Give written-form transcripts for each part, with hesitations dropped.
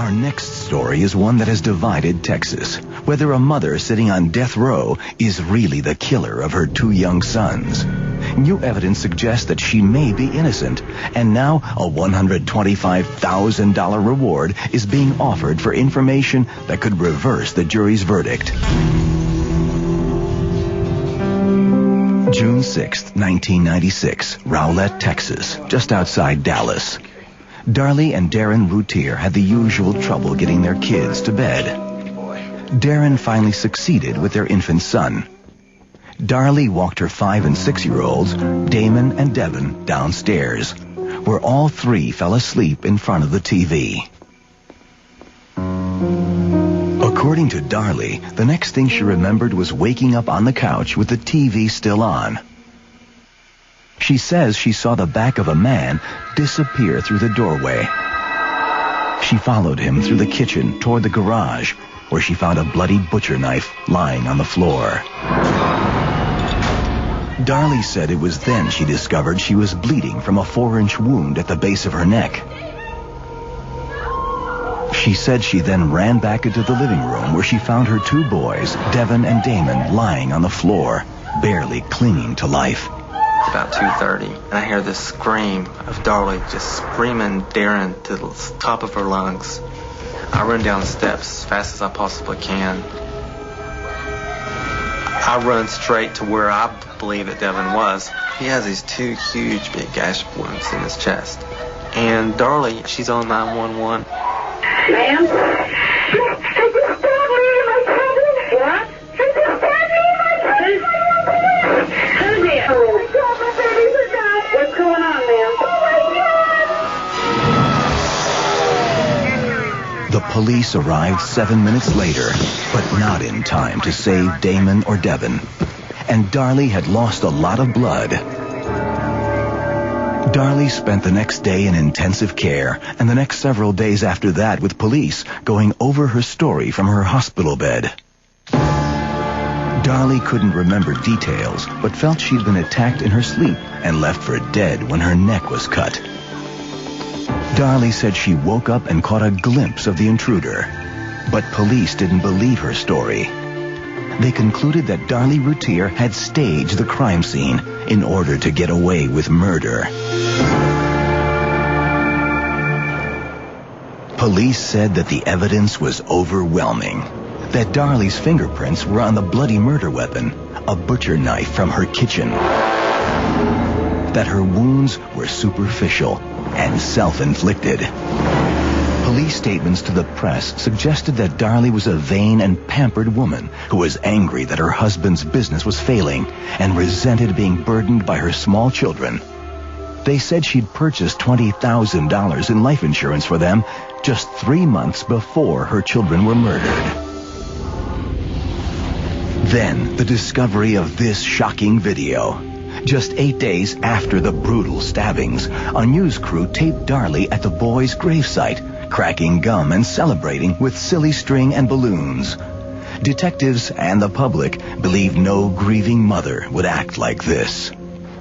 Our next story is one that has divided Texas. Whether a mother sitting on death row is really the killer of her two young sons. New evidence suggests that she may be innocent, and now a $125,000 reward is being offered for information that could reverse the jury's verdict. June 6, 1996, Rowlett, Texas, just outside Dallas. Darlie and Darren Routier had the usual trouble getting their kids to bed. Darren finally succeeded with their infant son. Darlie walked her 5- and 6-year-olds, Damon and Devin, downstairs, where all three fell asleep in front of the TV. According to Darlie, the next thing she remembered was waking up on the couch with the TV still on. She says she saw the back of a man disappear through the doorway. She followed him through the kitchen toward the garage, where she found a bloody butcher knife lying on the floor. Darlie said it was then she discovered she was bleeding from a 4-inch wound at the base of her neck. She said she then ran back into the living room where she found her two boys, Devin and Damon, lying on the floor, barely clinging to life. It's about 2:30, and I hear this scream of Darlie just screaming Darren to the top of her lungs. I run down the steps as fast as I possibly can. I run straight to where I believe that Devin was. He has these two huge big gash wounds in his chest. And Darlie, she's on 911. Ma'am? What? Who's it? What's going on, ma'am? The police arrived 7 minutes later, but not in time to save Damon or Devin. And Darlie had lost a lot of blood. Darlie spent the next day in intensive care, and the next several days after that with police going over her story from her hospital bed. Darlie couldn't remember details, but felt she'd been attacked in her sleep and left for dead when her neck was cut. Darlie said she woke up and caught a glimpse of the intruder, but police didn't believe her story. They concluded that Darlie Routier had staged the crime scene in order to get away with murder. Police said that the evidence was overwhelming, that Darlie's fingerprints were on the bloody murder weapon, a butcher knife from her kitchen, that her wounds were superficial and self-inflicted. Police statements to the press suggested that Darlie was a vain and pampered woman who was angry that her husband's business was failing and resented being burdened by her small children. They said she'd purchased $20,000 in life insurance for them just 3 months before her children were murdered. Then, the discovery of this shocking video. Just 8 days after the brutal stabbings, a news crew taped Darlie at the boys' gravesite, cracking gum and celebrating with silly string and balloons. Detectives and the public believed no grieving mother would act like this.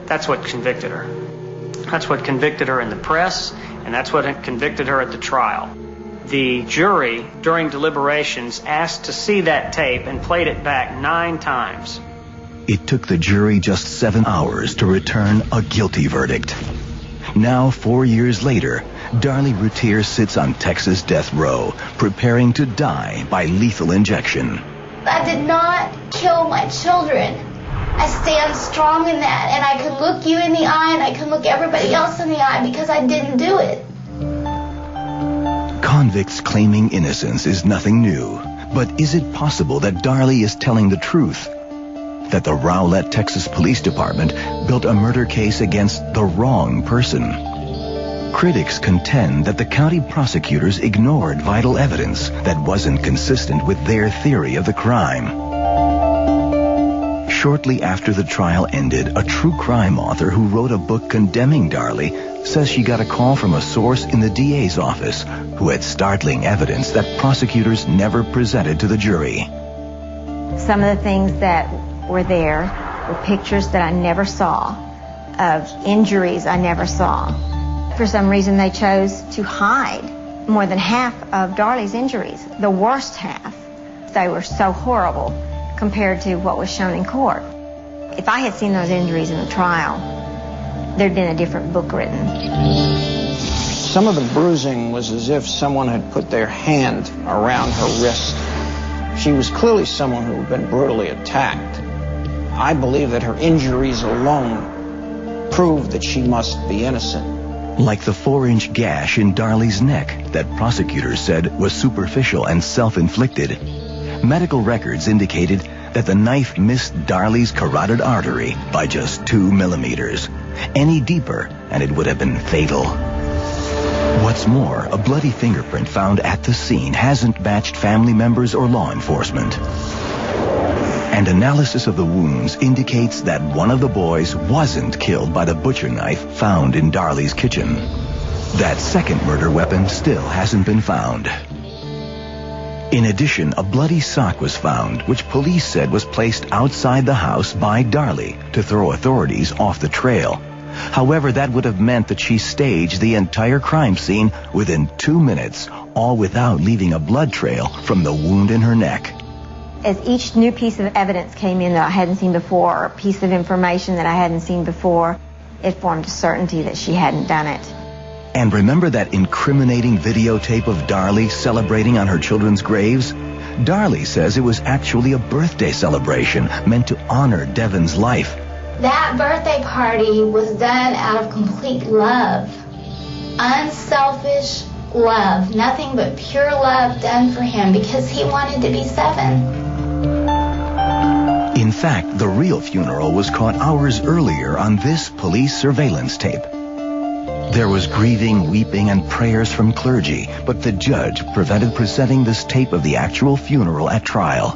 That's what convicted her. That's what convicted her in the press, and that's what convicted her at the trial. The jury, during deliberations, asked to see that tape and played it back 9 times. It took the jury just 7 hours to return a guilty verdict. Now, 4 years later, Darlie Routier sits on Texas death row, preparing to die by lethal injection. I did not kill my children. I stand strong in that, and I could look you in the eye, and I could look everybody else in the eye because I didn't do it. Convicts claiming innocence is nothing new, but is it possible that Darlie is telling the truth? That the Rowlett, Texas Police Department built a murder case against the wrong person? Critics contend that the county prosecutors ignored vital evidence that wasn't consistent with their theory of the crime. Shortly after the trial ended, a true crime author who wrote a book condemning Darlie says she got a call from a source in the DA's office who had startling evidence that prosecutors never presented to the jury. Some of the things that were there were pictures that I never saw, of injuries I never saw. For some reason, they chose to hide more than half of Darlie's injuries, the worst half. They were so horrible compared to what was shown in court. If I had seen those injuries in the trial, there'd been a different book written. Some of the bruising was as if someone had put their hand around her wrist. She was clearly someone who had been brutally attacked. I believe that her injuries alone proved that she must be innocent. Like the 4-inch gash in Darlie's neck that prosecutors said was superficial and self-inflicted, medical records indicated that the knife missed Darlie's carotid artery by just 2 millimeters. Any deeper, and it would have been fatal. What's more, a bloody fingerprint found at the scene hasn't matched family members or law enforcement. And analysis of the wounds indicates that one of the boys wasn't killed by the butcher knife found in Darlie's kitchen. That second murder weapon still hasn't been found. In addition, a bloody sock was found, which police said was placed outside the house by Darlie to throw authorities off the trail. However, that would have meant that she staged the entire crime scene within 2 minutes, all without leaving a blood trail from the wound in her neck. As each new piece of evidence came in that I hadn't seen before, or a piece of information that I hadn't seen before, it formed a certainty that she hadn't done it. And remember that incriminating videotape of Darlie celebrating on her children's graves? Darlie says it was actually a birthday celebration meant to honor Devon's life. That birthday party was done out of complete love. Unselfish love. Nothing but pure love done for him because he wanted to be 7. In fact, the real funeral was caught hours earlier on this police surveillance tape. There was grieving, weeping, and prayers from clergy, but the judge prevented presenting this tape of the actual funeral at trial.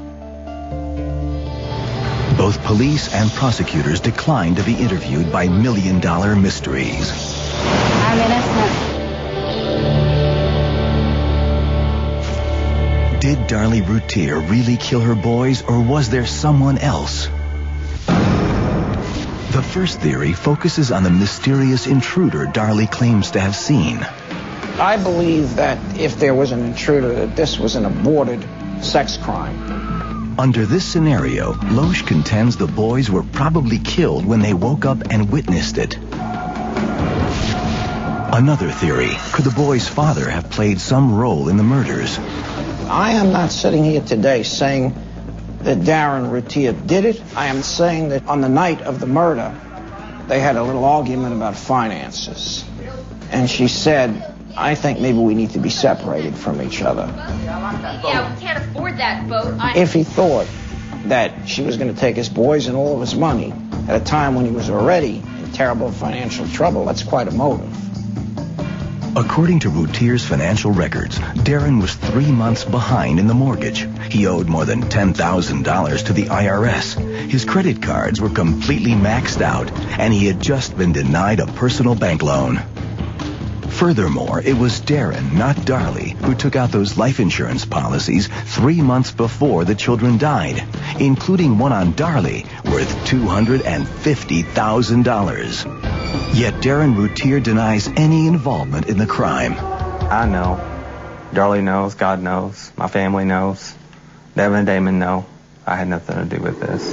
Both police and prosecutors declined to be interviewed by million-dollar mysteries. I'm innocent. Did Darlie Routier really kill her boys, or was there someone else? The first theory focuses on the mysterious intruder Darlie claims to have seen. I believe that if there was an intruder, that this was an aborted sex crime. Under this scenario, Loesch contends the boys were probably killed when they woke up and witnessed it. Another theory, could the boys' father have played some role in the murders? I am not sitting here today saying that Darren Routier did it. I am saying that on the night of the murder, they had a little argument about finances. And she said, I think maybe we need to be separated from each other. Yeah, we can't afford that boat. If he thought that she was going to take his boys and all of his money at a time when he was already in terrible financial trouble, that's quite a motive. According to Routier's financial records, Darren was 3 months behind in the mortgage. He owed more than $10,000 to the IRS. His credit cards were completely maxed out, and he had just been denied a personal bank loan. Furthermore, it was Darren, not Darlie, who took out those life insurance policies 3 months before the children died, including one on Darlie worth $250,000. Yet Darren Routier denies any involvement in the crime. I know. Darlie knows. God knows. My family knows. Devin and Damon know. I had nothing to do with this.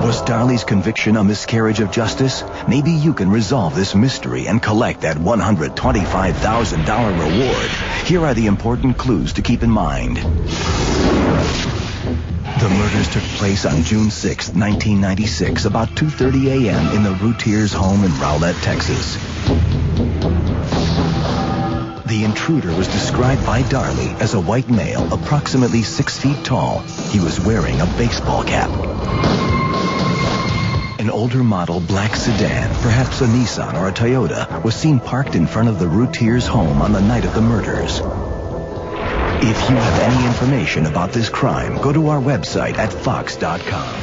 Was Darlie's conviction a miscarriage of justice? Maybe you can resolve this mystery and collect that $125,000 reward. Here are the important clues to keep in mind. The murders took place on June 6, 1996, about 2:30 a.m. in the Routiers' home in Rowlett, Texas. The intruder was described by Darlie as a white male, approximately 6 feet tall. He was wearing a baseball cap. An older model black sedan, perhaps a Nissan or a Toyota, was seen parked in front of the Routiers' home on the night of the murders. If you have any information about this crime, go to our website at fox.com.